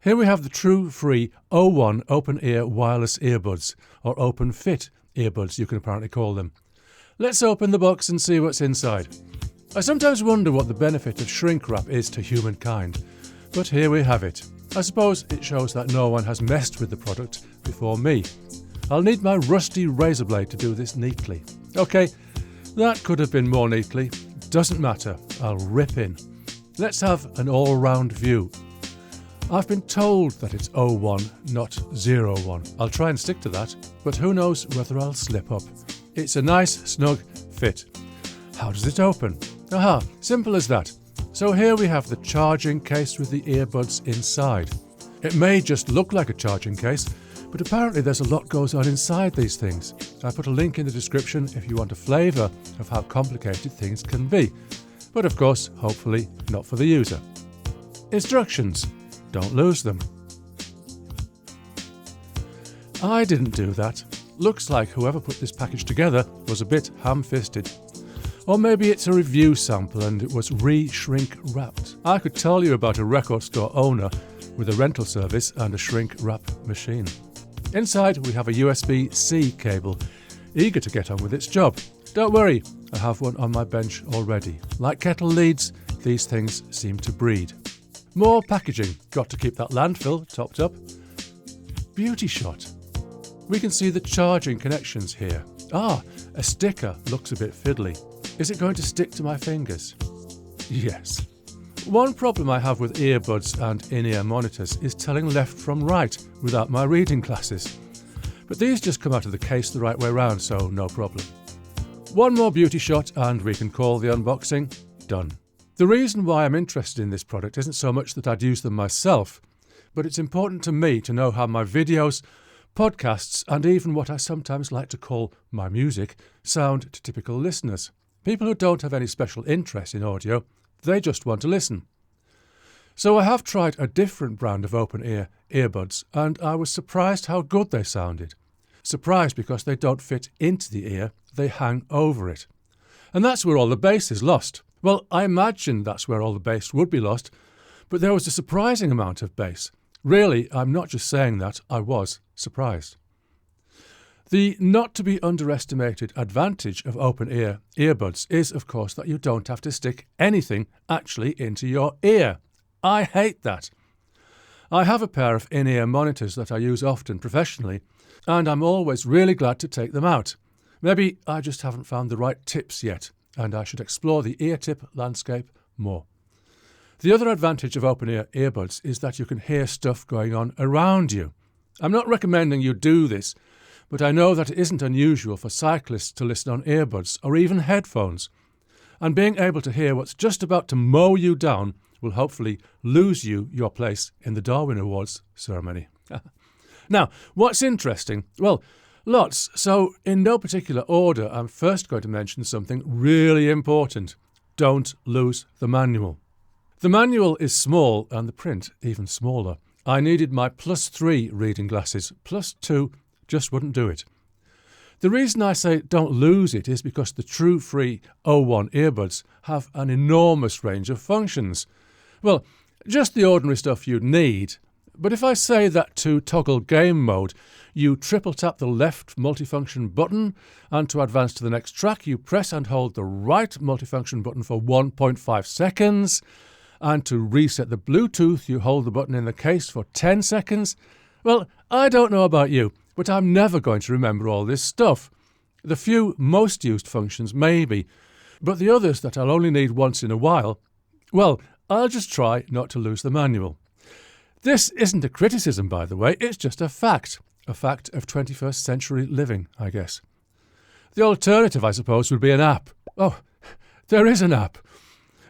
Here we have the Trufree O1 open-ear wireless earbuds, or open-fit earbuds you can apparently call them. Let's open the box and see what's inside. I sometimes wonder what the benefit of shrink wrap is to humankind, but here we have it. I suppose it shows that no one has messed with the product before me. I'll need my rusty razor blade to do this neatly. Okay, that could have been more neatly. Doesn't matter, I'll rip in. Let's have an all-round view. I've been told that it's O1, not 01. I'll try and stick to that, but who knows whether I'll slip up. It's a nice, snug fit. How does it open? Aha, simple as that. So here we have the charging case with the earbuds inside. It may just look like a charging case, but apparently there's a lot goes on inside these things. I put a link in the description if you want a flavour of how complicated things can be. But of course, hopefully not for the user. Instructions. Don't lose them. I didn't do that. Looks like whoever put this package together was a bit ham-fisted. Or maybe it's a review sample and it was re-shrink wrapped. I could tell you about a record store owner with a rental service and a shrink wrap machine. Inside we have a USB-C cable, eager to get on with its job. Don't worry, I have one on my bench already. Like kettle leads, these things seem to breed. More packaging, got to keep that landfill topped up. Beauty shot. We can see the charging connections here. Ah, a sticker looks a bit fiddly. Is it going to stick to my fingers? Yes. One problem I have with earbuds and in-ear monitors is telling left from right without my reading glasses. But these just come out of the case the right way round, so no problem. One more beauty shot and we can call the unboxing done. The reason why I'm interested in this product isn't so much that I'd use them myself, but it's important to me to know how my videos, podcasts, and even what I sometimes like to call my music sound to typical listeners. People who don't have any special interest in audio, they just want to listen. So I have tried a different brand of open-ear earbuds, and I was surprised how good they sounded. Surprised because they don't fit into the ear, they hang over it. And that's where all the bass is lost. Well, I imagined that's where all the bass would be lost, but there was a surprising amount of bass. Really, I'm not just saying that, I was surprised. The not-to-be-underestimated advantage of open-ear earbuds is, of course, that you don't have to stick anything actually into your ear. I hate that. I have a pair of in-ear monitors that I use often professionally, and I'm always really glad to take them out. Maybe I just haven't found the right tips yet, and I should explore the ear tip landscape more. The other advantage of open-ear earbuds is that you can hear stuff going on around you. I'm not recommending you do this, but I know that it isn't unusual for cyclists to listen on earbuds or even headphones. And being able to hear what's just about to mow you down will hopefully lose you your place in the Darwin Awards ceremony. Now, what's interesting? Well, lots. So, in no particular order, I'm first going to mention something really important. Don't lose the manual. The manual is small and the print even smaller. I needed my +3 reading glasses. +2 just wouldn't do it. The reason I say don't lose it is because the Trufree O1 earbuds have an enormous range of functions. Well, just the ordinary stuff you'd need. But if I say that to toggle game mode, you triple tap the left multifunction button, and to advance to the next track, you press and hold the right multifunction button for 1.5 seconds, and to reset the Bluetooth, you hold the button in the case for 10 seconds. Well, I don't know about you, but I'm never going to remember all this stuff. The few most used functions maybe, but the others that I'll only need once in a while, well, I'll just try not to lose the manual. This isn't a criticism, by the way, it's just a fact of 21st century living, I guess. The alternative, I suppose, would be an app. Oh, there is an app.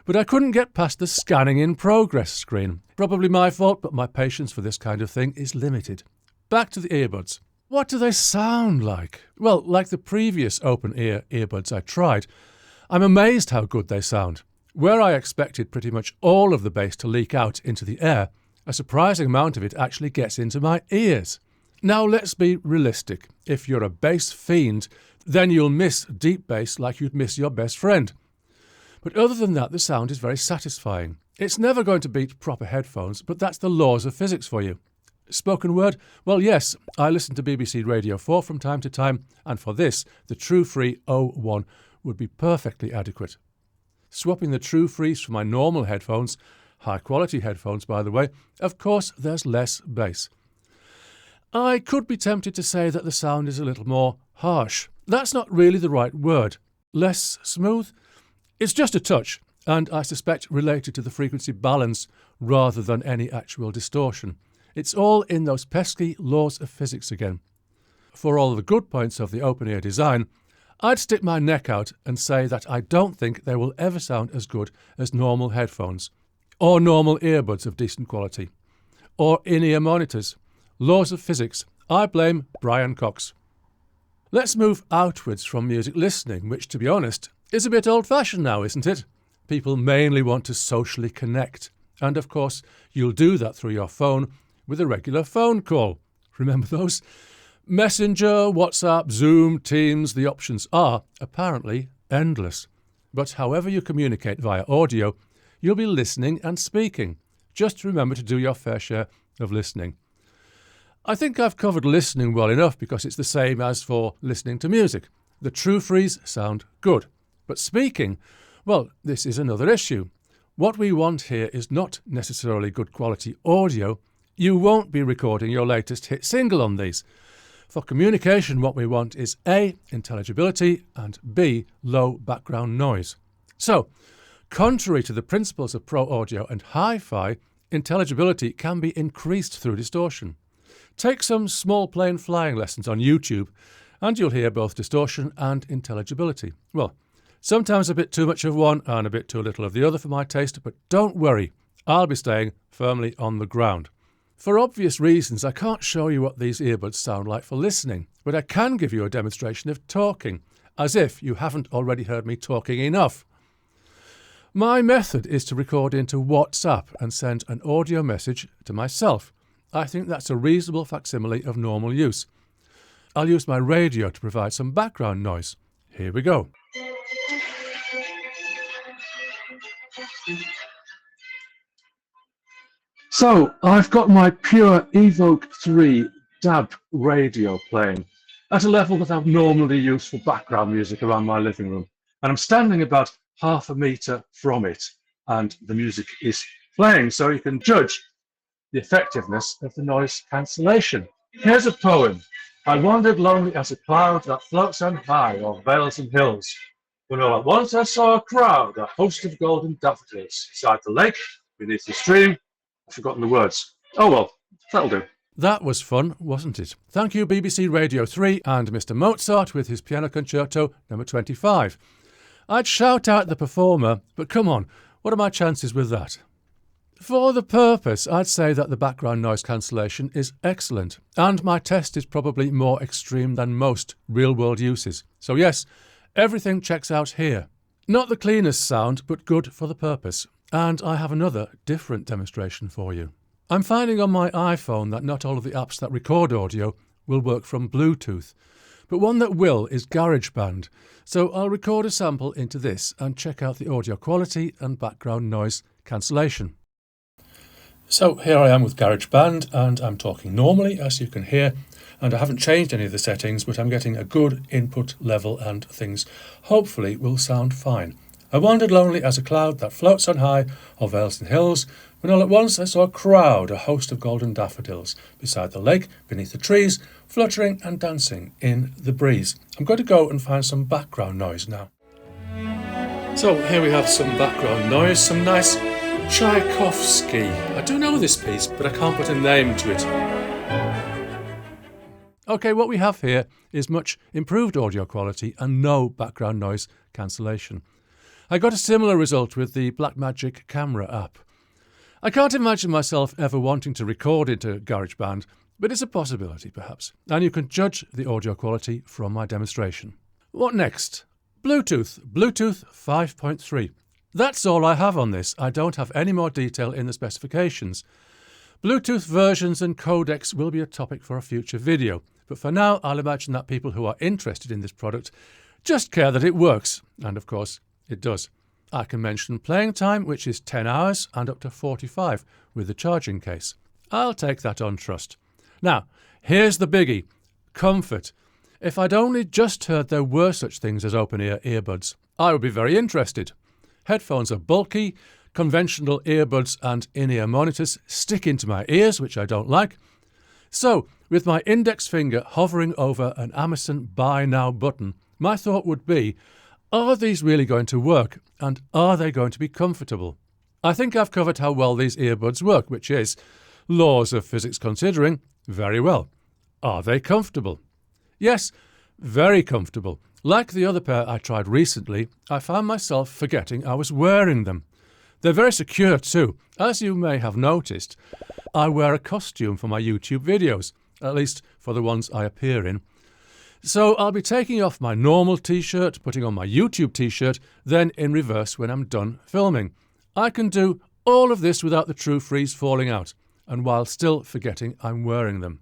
But I couldn't get past the scanning in progress screen. Probably my fault, but my patience for this kind of thing is limited. Back to the earbuds. What do they sound like? Well, like the previous open-ear earbuds I tried, I'm amazed how good they sound. Where I expected pretty much all of the bass to leak out into the air, a surprising amount of it actually gets into my ears. Now let's be realistic. If you're a bass fiend, then you'll miss deep bass like you'd miss your best friend. But other than that, the sound is very satisfying. It's never going to beat proper headphones, but that's the laws of physics for you. Spoken word? Well, yes, I listen to BBC Radio 4 from time to time, and for this, the Trufree O1 would be perfectly adequate. Swapping the Trufrees for my normal headphones, high-quality headphones by the way, of course there's less bass. I could be tempted to say that the sound is a little more harsh. That's not really the right word. Less smooth? It's just a touch, and I suspect related to the frequency balance rather than any actual distortion. It's all in those pesky laws of physics again. For all the good points of the open-ear design, I'd stick my neck out and say that I don't think they will ever sound as good as normal headphones, or normal earbuds of decent quality, or in-ear monitors. Laws of physics. I blame Brian Cox. Let's move outwards from music listening, which, to be honest, is a bit old-fashioned now, isn't it? People mainly want to socially connect. And, of course, you'll do that through your phone with a regular phone call. Remember those? Messenger, WhatsApp, Zoom, Teams, the options are, apparently, endless. But however you communicate via audio, you'll be listening and speaking. Just remember to do your fair share of listening. I think I've covered listening well enough because it's the same as for listening to music. The Trufrees sound good. But speaking, well, this is another issue. What we want here is not necessarily good quality audio. You won't be recording your latest hit single on these. For communication, what we want is A, intelligibility, and B, low background noise. So, contrary to the principles of pro audio and hi-fi, intelligibility can be increased through distortion. Take some small plane flying lessons on YouTube and you'll hear both distortion and intelligibility. Well, sometimes a bit too much of one and a bit too little of the other for my taste, but don't worry, I'll be staying firmly on the ground. For obvious reasons, I can't show you what these earbuds sound like for listening, but I can give you a demonstration of talking, as if you haven't already heard me talking enough. My method is to record into WhatsApp and send an audio message to myself. I think that's a reasonable facsimile of normal use. I'll use my radio to provide some background noise. Here we go. So, I've got my pure Evoke 3 DAB radio playing at a level that I've normally used for background music around my living room. And I'm standing about half a metre from it, and the music is playing, so you can judge the effectiveness of the noise cancellation. Here's a poem. I wandered lonely as a cloud that floats on high o'er vales and hills, when all at once I saw a crowd, a host of golden daffodils, beside the lake, beneath the stream. I've forgotten the words. Oh well, that'll do. That was fun, wasn't it? Thank you, BBC Radio 3 and Mr. Mozart with his Piano Concerto number 25. I'd shout out the performer, but come on, what are my chances with that? For the purpose, I'd say that the background noise cancellation is excellent, and my test is probably more extreme than most real-world uses. So yes, everything checks out here. Not the cleanest sound, but good for the purpose. And I have another, different demonstration for you. I'm finding on my iPhone that not all of the apps that record audio will work from Bluetooth, but one that will is GarageBand. So I'll record a sample into this and check out the audio quality and background noise cancellation. So here I am with GarageBand and I'm talking normally, as you can hear, and I haven't changed any of the settings, but I'm getting a good input level and things hopefully will sound fine. I wandered lonely as a cloud that floats on high o'er vales and hills, when all at once I saw a crowd, a host of golden daffodils, beside the lake, beneath the trees, fluttering and dancing in the breeze. I'm going to go and find some background noise now. So here we have some background noise, some nice Tchaikovsky. I do know this piece, but I can't put a name to it. Okay, what we have here is much improved audio quality and no background noise cancellation. I got a similar result with the Blackmagic camera app. I can't imagine myself ever wanting to record into GarageBand, but it's a possibility perhaps, and you can judge the audio quality from my demonstration. What next? Bluetooth 5.3. That's all I have on this. I don't have any more detail in the specifications. Bluetooth versions and codecs will be a topic for a future video, but for now I'll imagine that people who are interested in this product just care that it works, and of course it does. I can mention playing time, which is 10 hours and up to 45 with the charging case. I'll take that on trust. Now, here's the biggie. Comfort. If I'd only just heard there were such things as open-ear earbuds, I would be very interested. Headphones are bulky, conventional earbuds and in-ear monitors stick into my ears, which I don't like. So, with my index finger hovering over an Amazon Buy Now button, my thought would be, are these really going to work, and are they going to be comfortable? I think I've covered how well these earbuds work, which is, laws of physics considering, very well. Are they comfortable? Yes, very comfortable. Like the other pair I tried recently, I found myself forgetting I was wearing them. They're very secure too. As you may have noticed, I wear a costume for my YouTube videos, at least for the ones I appear in. So I'll be taking off my normal t-shirt, putting on my YouTube t-shirt, then in reverse when I'm done filming. I can do all of this without the Trufrees falling out, and while still forgetting I'm wearing them.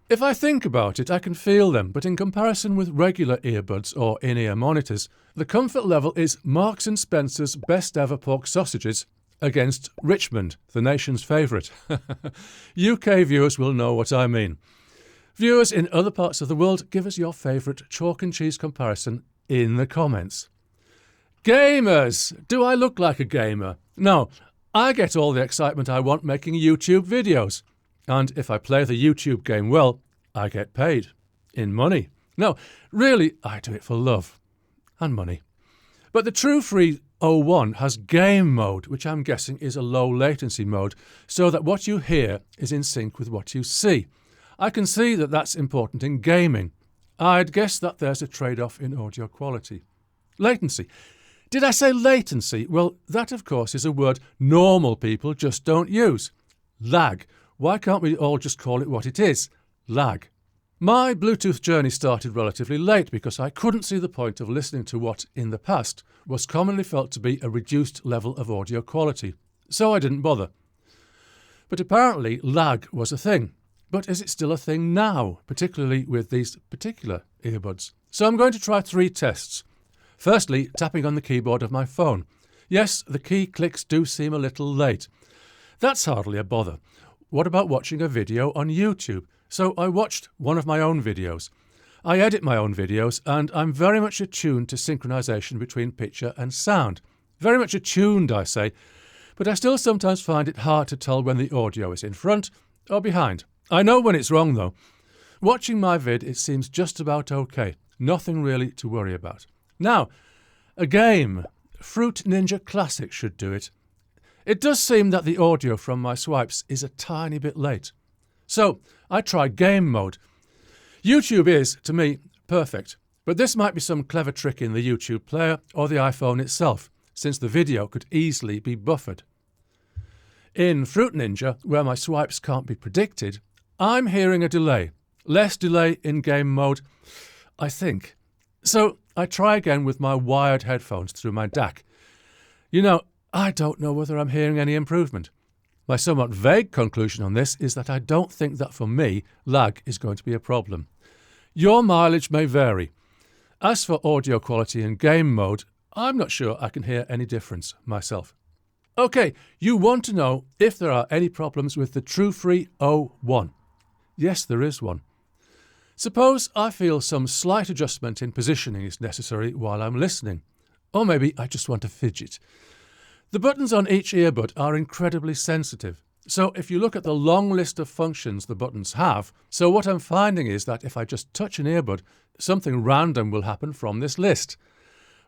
If I think about it, I can feel them, but in comparison with regular earbuds or in-ear monitors, the comfort level is Marks & Spencer's best ever pork sausages against Richmond, the nation's favourite. UK viewers will know what I mean. Viewers in other parts of the world, give us your favourite chalk and cheese comparison in the comments. Gamers! Do I look like a gamer? No, I get all the excitement I want making YouTube videos. And if I play the YouTube game well, I get paid. In money. No, really, I do it for love. And money. But the Trufree O1 has game mode, which I'm guessing is a low latency mode, so that what you hear is in sync with what you see. I can see that that's important in gaming. I'd guess that there's a trade-off in audio quality. Latency. Did I say latency? Well, that of course is a word normal people just don't use. Lag. Why can't we all just call it what it is? Lag. My Bluetooth journey started relatively late because I couldn't see the point of listening to what, in the past, was commonly felt to be a reduced level of audio quality. So I didn't bother. But apparently lag was a thing. But is it still a thing now, particularly with these particular earbuds? So I'm going to try 3 tests. Firstly, tapping on the keyboard of my phone. Yes, the key clicks do seem a little late. That's hardly a bother. What about watching a video on YouTube? So I watched one of my own videos. I edit my own videos and I'm very much attuned to synchronization between picture and sound. Very much attuned, I say, but I still sometimes find it hard to tell when the audio is in front or behind. I know when it's wrong though. Watching my vid, it seems just about okay. Nothing really to worry about. Now, a game. Fruit Ninja Classic should do it. It does seem that the audio from my swipes is a tiny bit late. So, I tried game mode. YouTube is, to me, perfect, but this might be some clever trick in the YouTube player or the iPhone itself, since the video could easily be buffered. In Fruit Ninja, where my swipes can't be predicted, I'm hearing a delay. Less delay in game mode, I think. So, I try again with my wired headphones through my DAC. You know, I don't know whether I'm hearing any improvement. My somewhat vague conclusion on this is that I don't think that for me, lag is going to be a problem. Your mileage may vary. As for audio quality in game mode, I'm not sure I can hear any difference myself. OK, you want to know if there are any problems with the Trufree O1. Yes, there is one. Suppose I feel some slight adjustment in positioning is necessary while I'm listening. Or maybe I just want to fidget. The buttons on each earbud are incredibly sensitive. So if you look at the long list of functions the buttons have, so what I'm finding is that if I just touch an earbud, something random will happen from this list.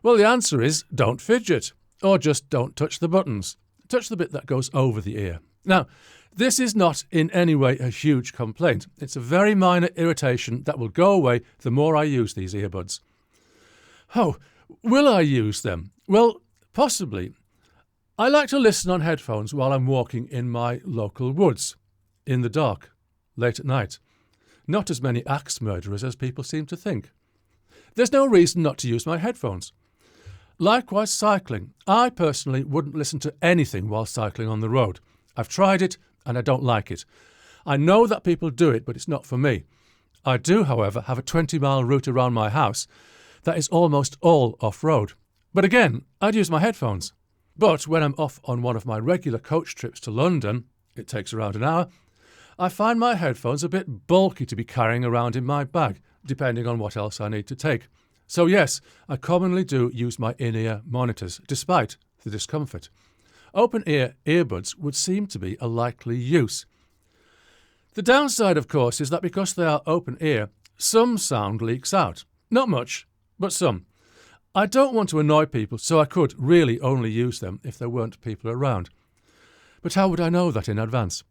Well, the answer is don't fidget, or just don't touch the buttons. Touch the bit that goes over the ear. Now, this is not in any way a huge complaint. It's a very minor irritation that will go away the more I use these earbuds. Oh, will I use them? Well, possibly. I like to listen on headphones while I'm walking in my local woods, in the dark, late at night. Not as many axe murderers as people seem to think. There's no reason not to use my headphones. Likewise, cycling. I personally wouldn't listen to anything while cycling on the road. I've tried it and I don't like it. I know that people do it, but it's not for me. I do, however, have a 20-mile route around my house that is almost all off-road. But again, I'd use my headphones. But when I'm off on one of my regular coach trips to London, it takes around an hour, I find my headphones a bit bulky to be carrying around in my bag, depending on what else I need to take. So yes, I commonly do use my in-ear monitors, despite the discomfort. Open-ear earbuds would seem to be a likely use. The downside, of course, is that because they are open-ear, some sound leaks out. Not much, but some. I don't want to annoy people, so I could really only use them if there weren't people around. But how would I know that in advance?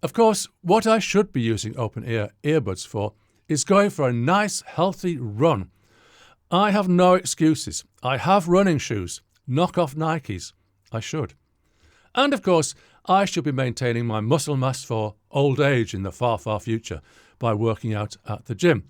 Of course, what I should be using open-ear earbuds for is going for a nice, healthy run. I have no excuses. I have running shoes, knock-off Nikes. I should. And of course, I should be maintaining my muscle mass for old age in the far, far future by working out at the gym.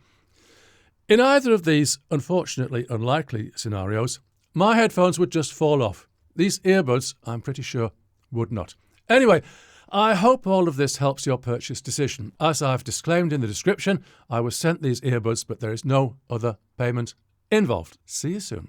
In either of these, unfortunately unlikely scenarios, my headphones would just fall off. These earbuds, I'm pretty sure, would not. Anyway, I hope all of this helps your purchase decision. As I've disclaimed in the description, I was sent these earbuds, but there is no other payment involved. See you soon.